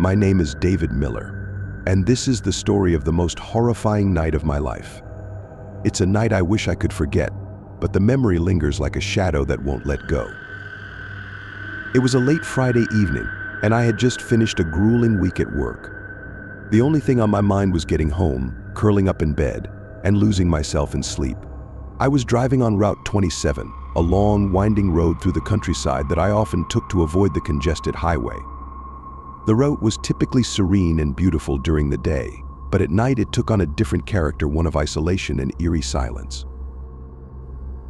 My name is David Miller, and this is the story of the most horrifying night of my life. It's a night I wish I could forget, but the memory lingers like a shadow that won't let go. It was a late Friday evening, and I had just finished a grueling week at work. The only thing on my mind was getting home, curling up in bed, and losing myself in sleep. I was driving on Route 27, a long, winding road through the countryside that I often took to avoid the congested highway. The route was typically serene and beautiful during the day, but at night it took on a different character, one of isolation and eerie silence.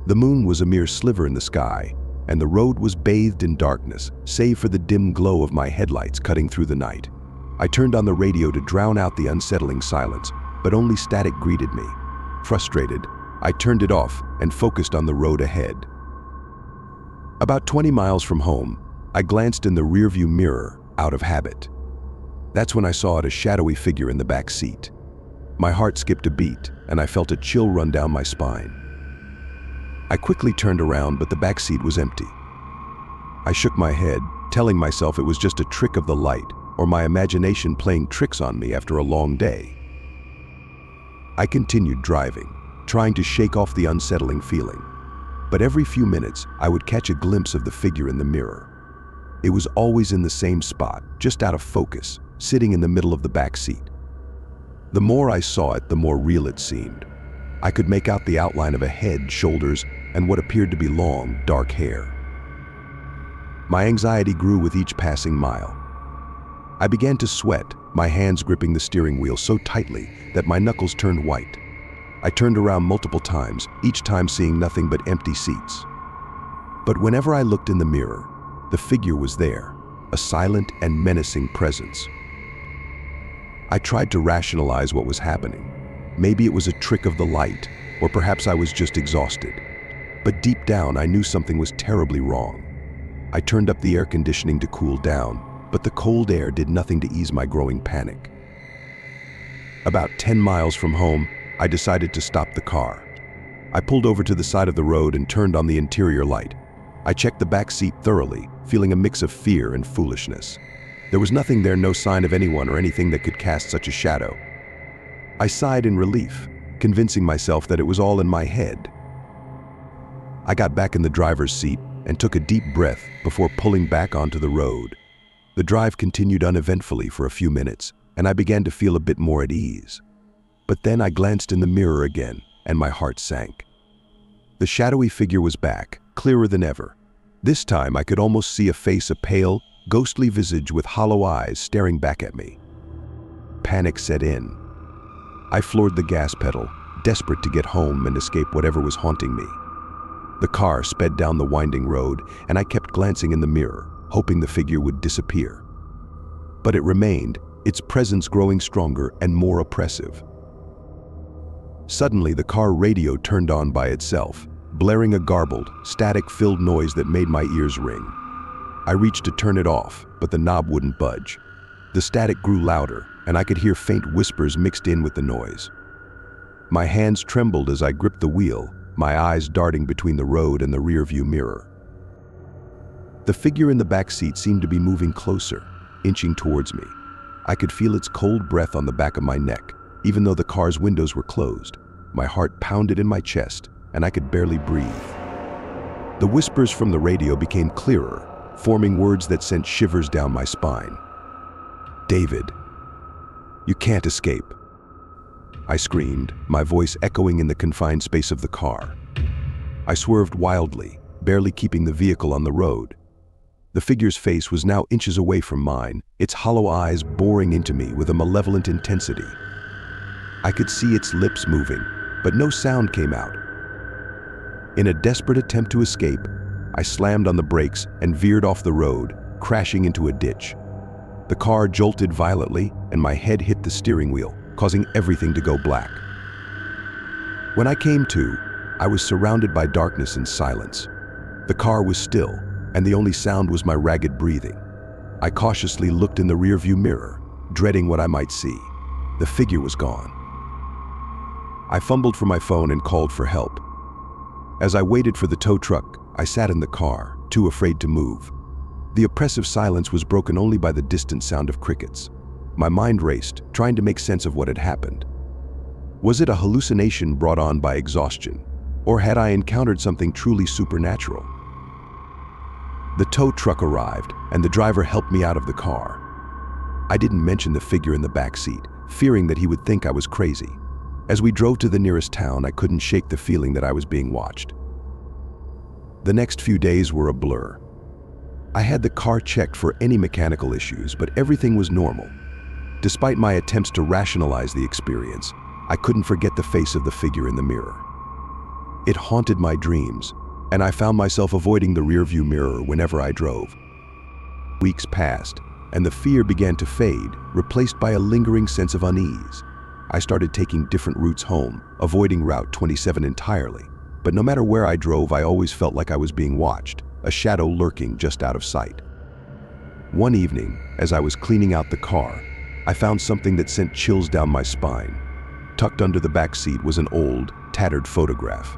The moon was a mere sliver in the sky, and the road was bathed in darkness, save for the dim glow of my headlights cutting through the night. I turned on the radio to drown out the unsettling silence, but only static greeted me. Frustrated, I turned it off and focused on the road ahead. About 20 miles from home, I glanced in the rearview mirror, out of habit. That's when I saw a shadowy figure in the back seat. My heart skipped a beat, and I felt a chill run down my spine. I quickly turned around, but the back seat was empty. I shook my head, telling myself it was just a trick of the light, or my imagination playing tricks on me after a long day. I continued driving, trying to shake off the unsettling feeling. But every few minutes, I would catch a glimpse of the figure in the mirror. It was always in the same spot, just out of focus, sitting in the middle of the back seat. The more I saw it, the more real it seemed. I could make out the outline of a head, shoulders, and what appeared to be long, dark hair. My anxiety grew with each passing mile. I began to sweat, my hands gripping the steering wheel so tightly that my knuckles turned white. I turned around multiple times, each time seeing nothing but empty seats. But whenever I looked in the mirror, the figure was there, a silent and menacing presence. I tried to rationalize what was happening. Maybe it was a trick of the light, or perhaps I was just exhausted. But deep down, I knew something was terribly wrong. I turned up the air conditioning to cool down, but the cold air did nothing to ease my growing panic. About 10 miles from home, I decided to stop the car. I pulled over to the side of the road and turned on the interior light. I checked the back seat thoroughly, feeling a mix of fear and foolishness. There was nothing there, no sign of anyone or anything that could cast such a shadow. I sighed in relief, convincing myself that it was all in my head. I got back in the driver's seat and took a deep breath before pulling back onto the road. The drive continued uneventfully for a few minutes, and I began to feel a bit more at ease. But then I glanced in the mirror again, and my heart sank. The shadowy figure was back, clearer than ever. This time I could almost see a face, a pale, ghostly visage with hollow eyes staring back at me. Panic set in. I floored the gas pedal, desperate to get home and escape whatever was haunting me. The car sped down the winding road, and I kept glancing in the mirror, hoping the figure would disappear. But it remained, its presence growing stronger and more oppressive. Suddenly, the car radio turned on by itself, blaring a garbled, static-filled noise that made my ears ring. I reached to turn it off, but the knob wouldn't budge. The static grew louder, and I could hear faint whispers mixed in with the noise. My hands trembled as I gripped the wheel, my eyes darting between the road and the rearview mirror. The figure in the back seat seemed to be moving closer, inching towards me. I could feel its cold breath on the back of my neck, even though the car's windows were closed. My heart pounded in my chest, and I could barely breathe. The whispers from the radio became clearer, forming words that sent shivers down my spine. "David, you can't escape," I screamed, my voice echoing in the confined space of the car. I swerved wildly, barely keeping the vehicle on the road. The figure's face was now inches away from mine, its hollow eyes boring into me with a malevolent intensity. I could see its lips moving, but no sound came out. In a desperate attempt to escape, I slammed on the brakes and veered off the road, crashing into a ditch. The car jolted violently, and my head hit the steering wheel, causing everything to go black. When I came to, I was surrounded by darkness and silence. The car was still, and the only sound was my ragged breathing. I cautiously looked in the rearview mirror, dreading what I might see. The figure was gone. I fumbled for my phone and called for help. As I waited for the tow truck, I sat in the car, too afraid to move. The oppressive silence was broken only by the distant sound of crickets. My mind raced, trying to make sense of what had happened. Was it a hallucination brought on by exhaustion, or had I encountered something truly supernatural? The tow truck arrived, and the driver helped me out of the car. I didn't mention the figure in the back seat, fearing that he would think I was crazy. As we drove to the nearest town, I couldn't shake the feeling that I was being watched. The next few days were a blur. I had the car checked for any mechanical issues, but everything was normal. Despite my attempts to rationalize the experience, I couldn't forget the face of the figure in the mirror. It haunted my dreams, and I found myself avoiding the rearview mirror whenever I drove. Weeks passed, and the fear began to fade, replaced by a lingering sense of unease. I started taking different routes home, avoiding Route 27 entirely. But no matter where I drove, I always felt like I was being watched, a shadow lurking just out of sight. One evening, as I was cleaning out the car, I found something that sent chills down my spine. Tucked under the back seat was an old, tattered photograph.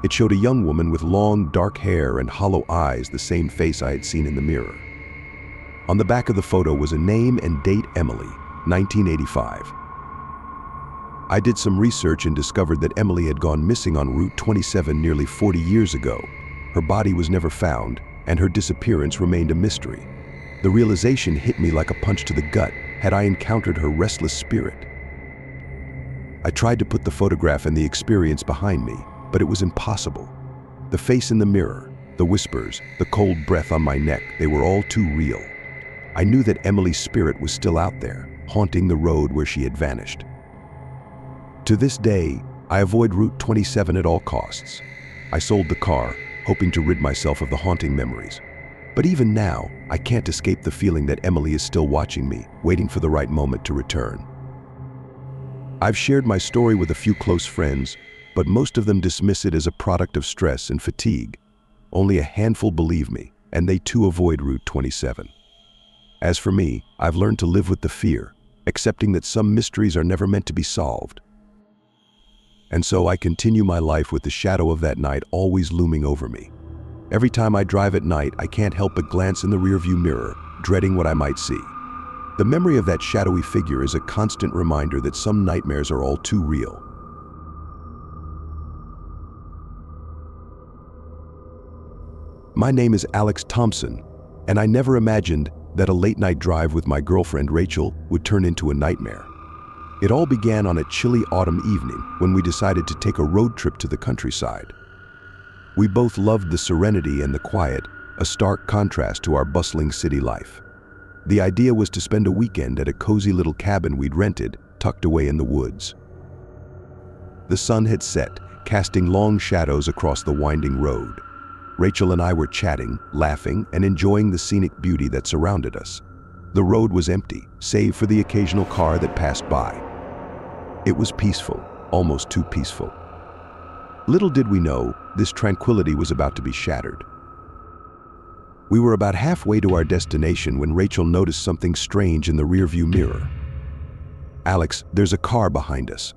It showed a young woman with long, dark hair and hollow eyes, the same face I had seen in the mirror. On the back of the photo was a name and date: Emily, 1985. I did some research and discovered that Emily had gone missing on Route 27 nearly 40 years ago. Her body was never found, and her disappearance remained a mystery. The realization hit me like a punch to the gut. Had I encountered her restless spirit? I tried to put the photograph and the experience behind me, but it was impossible. The face in the mirror, the whispers, the cold breath on my neck, they were all too real. I knew that Emily's spirit was still out there, haunting the road where she had vanished. To this day, I avoid Route 27 at all costs. I sold the car, hoping to rid myself of the haunting memories. But even now, I can't escape the feeling that Emily is still watching me, waiting for the right moment to return. I've shared my story with a few close friends, but most of them dismiss it as a product of stress and fatigue. Only a handful believe me, and they too avoid Route 27. As for me, I've learned to live with the fear, accepting that some mysteries are never meant to be solved. And so I continue my life with the shadow of that night always looming over me. Every time I drive at night, I can't help but glance in the rearview mirror, dreading what I might see. The memory of that shadowy figure is a constant reminder that some nightmares are all too real. My name is Alex Thompson, and I never imagined that a late-night drive with my girlfriend Rachel would turn into a nightmare. It all began on a chilly autumn evening when we decided to take a road trip to the countryside. We both loved the serenity and the quiet, a stark contrast to our bustling city life. The idea was to spend a weekend at a cozy little cabin we'd rented, tucked away in the woods. The sun had set, casting long shadows across the winding road. Rachel and I were chatting, laughing, and enjoying the scenic beauty that surrounded us. The road was empty, save for the occasional car that passed by. It was peaceful, almost too peaceful. Little did we know, this tranquility was about to be shattered. We were about halfway to our destination when Rachel noticed something strange in the rearview mirror. "Alex, there's a car behind us.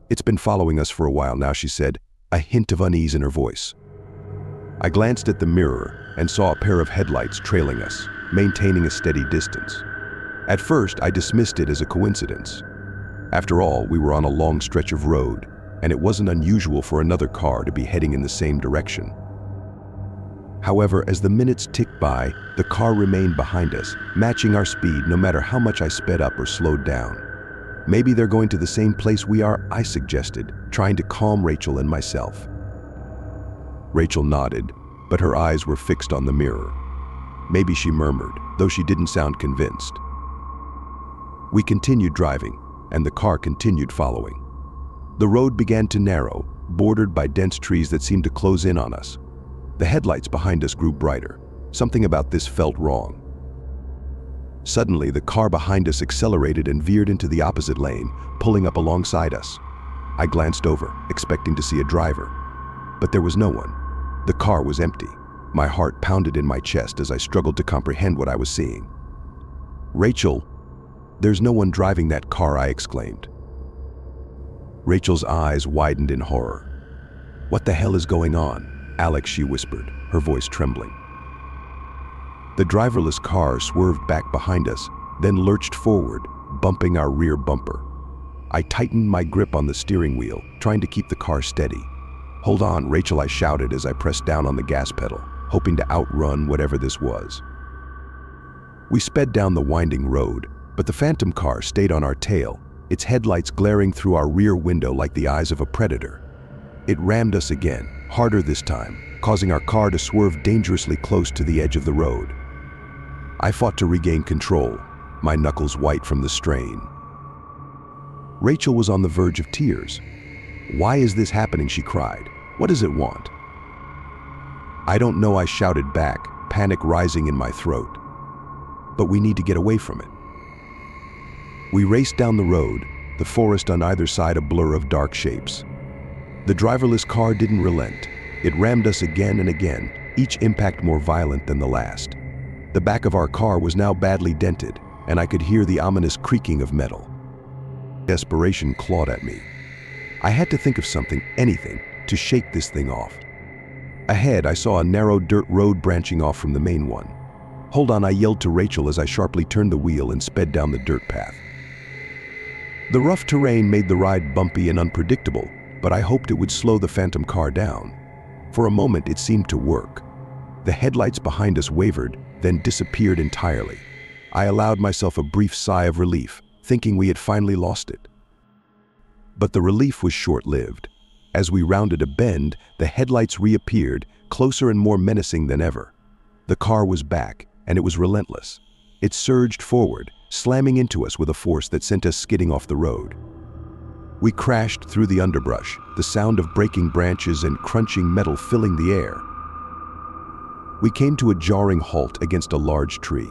It's been following us for a while now," she said, a hint of unease in her voice. I glanced at the mirror and saw a pair of headlights trailing us, maintaining a steady distance. At first, I dismissed it as a coincidence. After all, we were on a long stretch of road, and it wasn't unusual for another car to be heading in the same direction. However, as the minutes ticked by, the car remained behind us, matching our speed no matter how much I sped up or slowed down. "Maybe they're going to the same place we are," I suggested, trying to calm Rachel and myself. Rachel nodded, but her eyes were fixed on the mirror. Maybe she murmured, though she didn't sound convinced. We continued driving, and the car continued following. The road began to narrow, bordered by dense trees that seemed to close in on us. The headlights behind us grew brighter. Something about this felt wrong. Suddenly, the car behind us accelerated and veered into the opposite lane, pulling up alongside us. I glanced over, expecting to see a driver, but there was no one. The car was empty. My heart pounded in my chest as I struggled to comprehend what I was seeing. "Rachel, there's no one driving that car," I exclaimed. Rachel's eyes widened in horror. "What the hell is going on, Alex?" she whispered, her voice trembling. The driverless car swerved back behind us, then lurched forward, bumping our rear bumper. I tightened my grip on the steering wheel, trying to keep the car steady. "Hold on, Rachel," I shouted as I pressed down on the gas pedal, hoping to outrun whatever this was. We sped down the winding road, but the phantom car stayed on our tail, its headlights glaring through our rear window like the eyes of a predator. It rammed us again, harder this time, causing our car to swerve dangerously close to the edge of the road. I fought to regain control, my knuckles white from the strain. Rachel was on the verge of tears. "Why is this happening?" she cried. "What does it want?" "I don't know," I shouted back, panic rising in my throat. "But we need to get away from it." We raced down the road, the forest on either side a blur of dark shapes. The driverless car didn't relent. It rammed us again and again, each impact more violent than the last. The back of our car was now badly dented, and I could hear the ominous creaking of metal. Desperation clawed at me. I had to think of something, anything, to shake this thing off. Ahead, I saw a narrow dirt road branching off from the main one. "Hold on," I yelled to Rachel as I sharply turned the wheel and sped down the dirt path. The rough terrain made the ride bumpy and unpredictable, but I hoped it would slow the phantom car down. For a moment, it seemed to work. The headlights behind us wavered, then disappeared entirely. I allowed myself a brief sigh of relief, thinking we had finally lost it. But the relief was short-lived. As we rounded a bend, the headlights reappeared, closer and more menacing than ever. The car was back, and it was relentless. It surged forward, slamming into us with a force that sent us skidding off the road. We crashed through the underbrush, the sound of breaking branches and crunching metal filling the air. We came to a jarring halt against a large tree.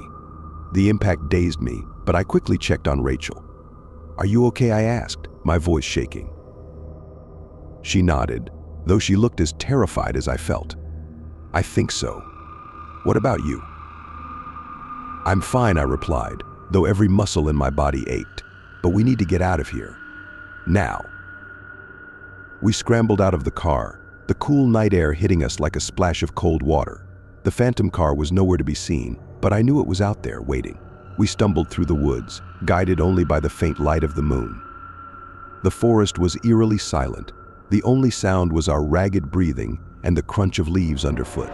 The impact dazed me, but I quickly checked on Rachel. "Are you okay?" I asked, my voice shaking. She nodded, though she looked as terrified as I felt. "I think so. What about you?" "I'm fine," I replied, though every muscle in my body ached. "But we need to get out of here. Now." We scrambled out of the car, the cool night air hitting us like a splash of cold water. The phantom car was nowhere to be seen, but I knew it was out there, waiting. We stumbled through the woods, guided only by the faint light of the moon. The forest was eerily silent. The only sound was our ragged breathing and the crunch of leaves underfoot.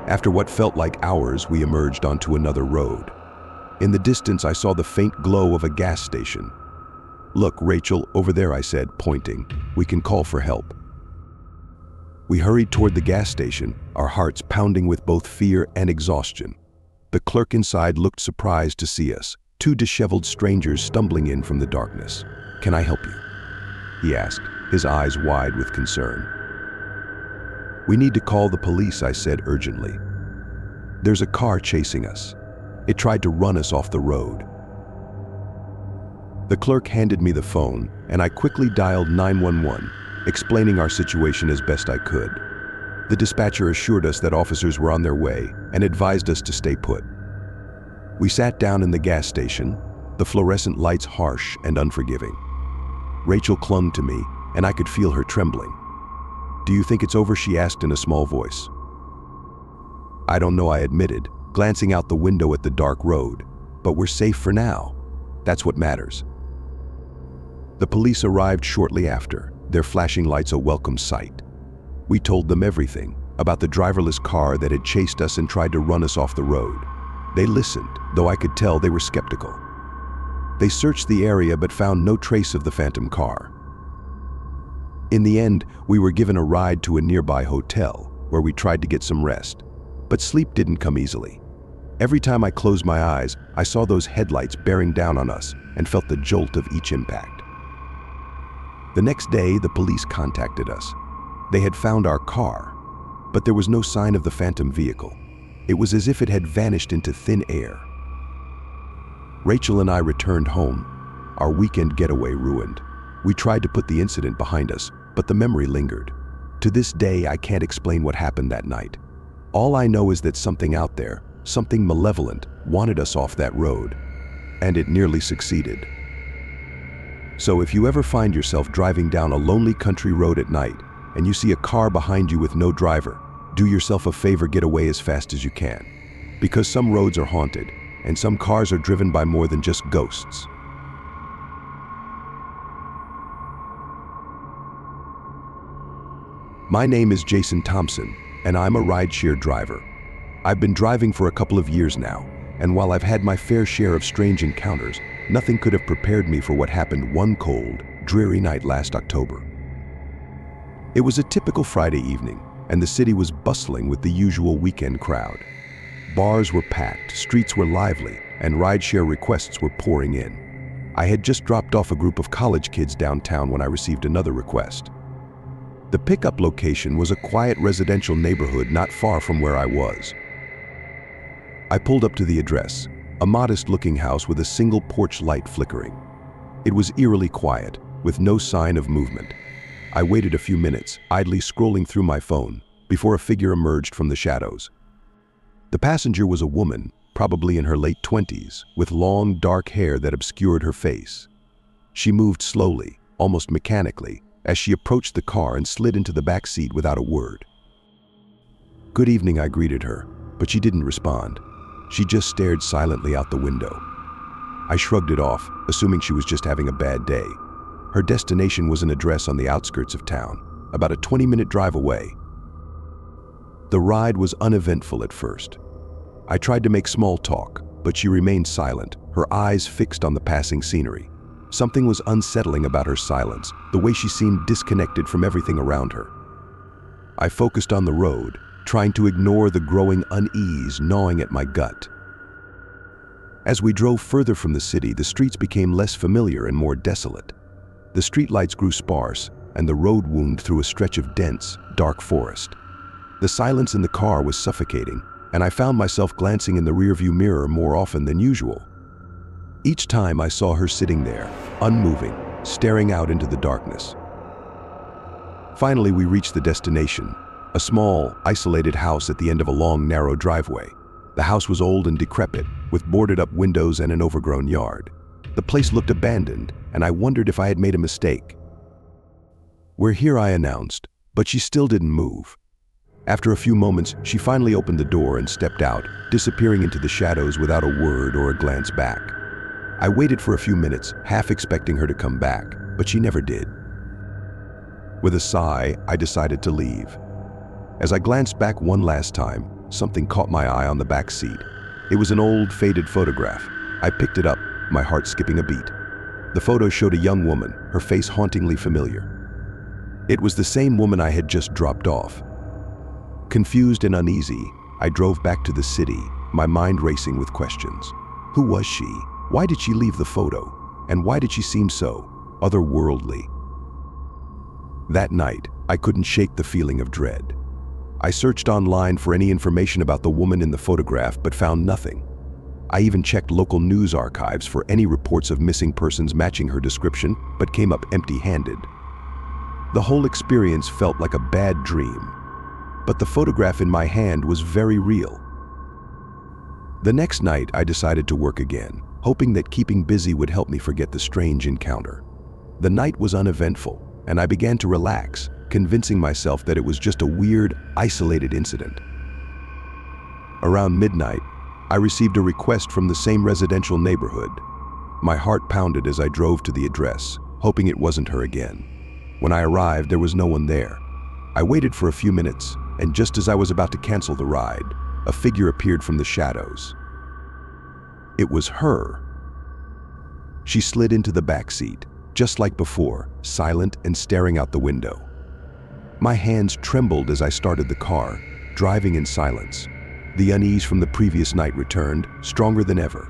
After what felt like hours, we emerged onto another road. In the distance, I saw the faint glow of a gas station. "Look, Rachel, over there," I said, pointing. "We can call for help." We hurried toward the gas station, our hearts pounding with both fear and exhaustion. The clerk inside looked surprised to see us, two disheveled strangers stumbling in from the darkness. "Can I help you?" he asked, his eyes wide with concern. "We need to call the police," I said urgently. "There's a car chasing us. It tried to run us off the road." The clerk handed me the phone, and I quickly dialed 911, explaining our situation as best I could. The dispatcher assured us that officers were on their way and advised us to stay put. We sat down in the gas station, the fluorescent lights harsh and unforgiving. Rachel clung to me, and I could feel her trembling. "Do you think it's over?" she asked in a small voice. "I don't know," I admitted, glancing out the window at the dark road. "But we're safe for now. That's what matters." The police arrived shortly after, their flashing lights a welcome sight. We told them everything, about the driverless car that had chased us and tried to run us off the road. They listened, though I could tell they were skeptical. They searched the area but found no trace of the phantom car. In the end, we were given a ride to a nearby hotel, where we tried to get some rest. But sleep didn't come easily. Every time I closed my eyes, I saw those headlights bearing down on us and felt the jolt of each impact. The next day, the police contacted us. They had found our car, but there was no sign of the phantom vehicle. It was as if it had vanished into thin air. Rachel and I returned home, our weekend getaway ruined. We tried to put the incident behind us, but the memory lingered. To this day, I can't explain what happened that night. All I know is that something out there, something malevolent, wanted us off that road, and it nearly succeeded. So if you ever find yourself driving down a lonely country road at night and you see a car behind you with no driver, do yourself a favor, get away as fast as you can. Because some roads are haunted, and some cars are driven by more than just ghosts. My name is Jason Thompson, and I'm a rideshare driver. I've been driving for a couple of years now, and while I've had my fair share of strange encounters, nothing could have prepared me for what happened one cold, dreary night last October. It was a typical Friday evening, and the city was bustling with the usual weekend crowd. Bars were packed, streets were lively, and rideshare requests were pouring in. I had just dropped off a group of college kids downtown when I received another request. The pickup location was a quiet residential neighborhood not far from where I was. I pulled up to the address, a modest-looking house with a single porch light flickering. It was eerily quiet, with no sign of movement. I waited a few minutes, idly scrolling through my phone, before a figure emerged from the shadows. The passenger was a woman, probably in her late 20s, with long, dark hair that obscured her face. She moved slowly, almost mechanically, as she approached the car and slid into the back seat without a word. "Good evening," I greeted her, but she didn't respond. She just stared silently out the window. I shrugged it off, assuming she was just having a bad day. Her destination was an address on the outskirts of town, about a 20-minute drive away. The ride was uneventful at first. I tried to make small talk, but she remained silent, her eyes fixed on the passing scenery. Something was unsettling about her silence, the way she seemed disconnected from everything around her. I focused on the road, trying to ignore the growing unease gnawing at my gut. As we drove further from the city, the streets became less familiar and more desolate. The streetlights grew sparse, and the road wound through a stretch of dense, dark forest. The silence in the car was suffocating, and I found myself glancing in the rearview mirror more often than usual. Each time I saw her sitting there, unmoving, staring out into the darkness. Finally, we reached the destination, a small, isolated house at the end of a long, narrow driveway. The house was old and decrepit, with boarded-up windows and an overgrown yard. The place looked abandoned, and I wondered if I had made a mistake. "We're here," I announced, but she still didn't move. After a few moments, she finally opened the door and stepped out, disappearing into the shadows without a word or a glance back. I waited for a few minutes, half expecting her to come back, but she never did. With a sigh, I decided to leave. As I glanced back one last time, something caught my eye on the back seat. It was an old, faded photograph. I picked it up, my heart skipping a beat. The photo showed a young woman, her face hauntingly familiar. It was the same woman I had just dropped off. Confused and uneasy, I drove back to the city, my mind racing with questions. Who was she? Why did she leave the photo? And why did she seem so otherworldly? That night, I couldn't shake the feeling of dread. I searched online for any information about the woman in the photograph, but found nothing. I even checked local news archives for any reports of missing persons matching her description, but came up empty-handed. The whole experience felt like a bad dream, but the photograph in my hand was very real. The next night, I decided to work again, hoping that keeping busy would help me forget the strange encounter. The night was uneventful, and I began to relax, convincing myself that it was just a weird, isolated incident. Around midnight, I received a request from the same residential neighborhood. My heart pounded as I drove to the address, hoping it wasn't her again. When I arrived, there was no one there. I waited for a few minutes, and just as I was about to cancel the ride, a figure appeared from the shadows. It was her. She slid into the back seat, just like before, silent and staring out the window. My hands trembled as I started the car, driving in silence. The unease from the previous night returned, stronger than ever.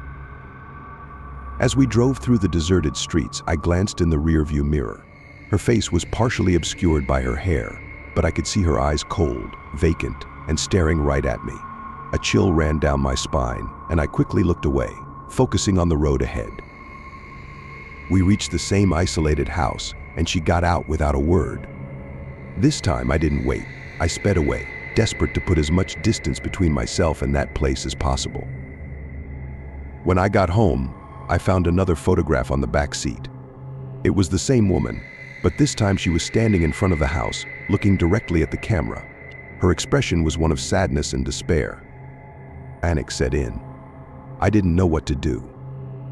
As we drove through the deserted streets, I glanced in the rearview mirror. Her face was partially obscured by her hair, but I could see her eyes cold, vacant, and staring right at me. A chill ran down my spine, and I quickly looked away, focusing on the road ahead. We reached the same isolated house, and she got out without a word. This time, I didn't wait. I sped away, desperate to put as much distance between myself and that place as possible. When I got home, I found another photograph on the back seat. It was the same woman, but this time she was standing in front of the house, looking directly at the camera. Her expression was one of sadness and despair. Panic set in. I didn't know what to do.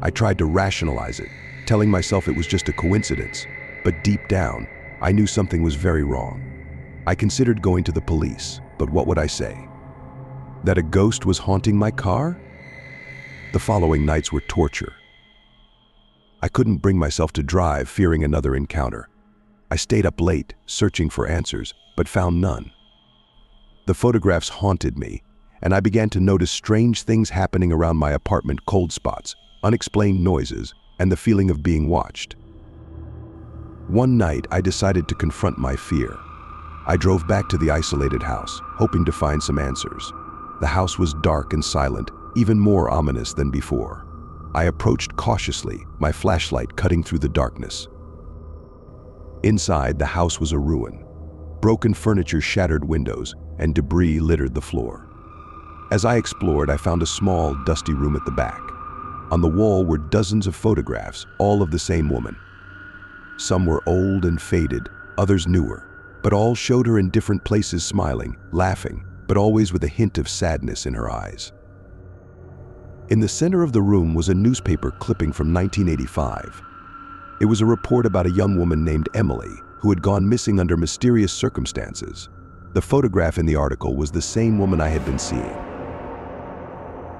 I tried to rationalize it, telling myself it was just a coincidence, but deep down, I knew something was very wrong. I considered going to the police, but what would I say? That a ghost was haunting my car? The following nights were torture. I couldn't bring myself to drive, fearing another encounter. I stayed up late, searching for answers, but found none. The photographs haunted me, and I began to notice strange things happening around my apartment: cold spots, unexplained noises, and the feeling of being watched. One night, I decided to confront my fear. I drove back to the isolated house, hoping to find some answers. The house was dark and silent, even more ominous than before. I approached cautiously, my flashlight cutting through the darkness. Inside, the house was a ruin. Broken furniture, shattered windows, and debris littered the floor. As I explored, I found a small, dusty room at the back. On the wall were dozens of photographs, all of the same woman. Some were old and faded, others newer, but all showed her in different places, smiling, laughing, but always with a hint of sadness in her eyes. In the center of the room was a newspaper clipping from 1985. It was a report about a young woman named Emily who had gone missing under mysterious circumstances. The photograph in the article was the same woman I had been seeing.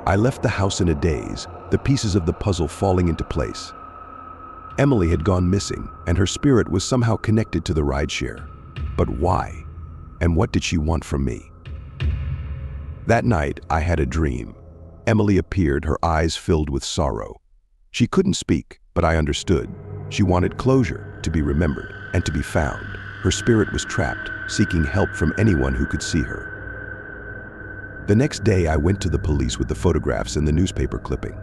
I left the house in a daze, the pieces of the puzzle falling into place. Emily had gone missing, and her spirit was somehow connected to the rideshare. But why? And what did she want from me? That night, I had a dream. Emily appeared, her eyes filled with sorrow. She couldn't speak, but I understood. She wanted closure, to be remembered, and to be found. Her spirit was trapped, seeking help from anyone who could see her. The next day, I went to the police with the photographs and the newspaper clipping.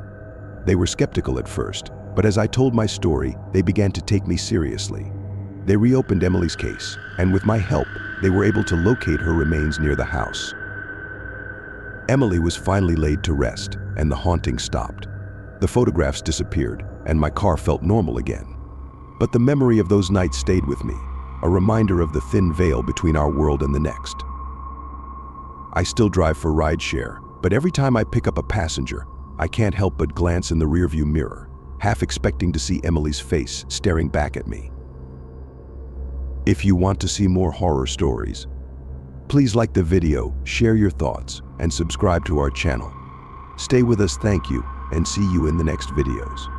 They were skeptical at first, but as I told my story, they began to take me seriously. They reopened Emily's case, and with my help, they were able to locate her remains near the house. Emily was finally laid to rest, and the haunting stopped. The photographs disappeared, and my car felt normal again. But the memory of those nights stayed with me, a reminder of the thin veil between our world and the next. I still drive for rideshare, but every time I pick up a passenger, I can't help but glance in the rearview mirror, half expecting to see Emily's face staring back at me. If you want to see more horror stories, please like the video, share your thoughts, and subscribe to our channel. Stay with us, thank you, and see you in the next videos.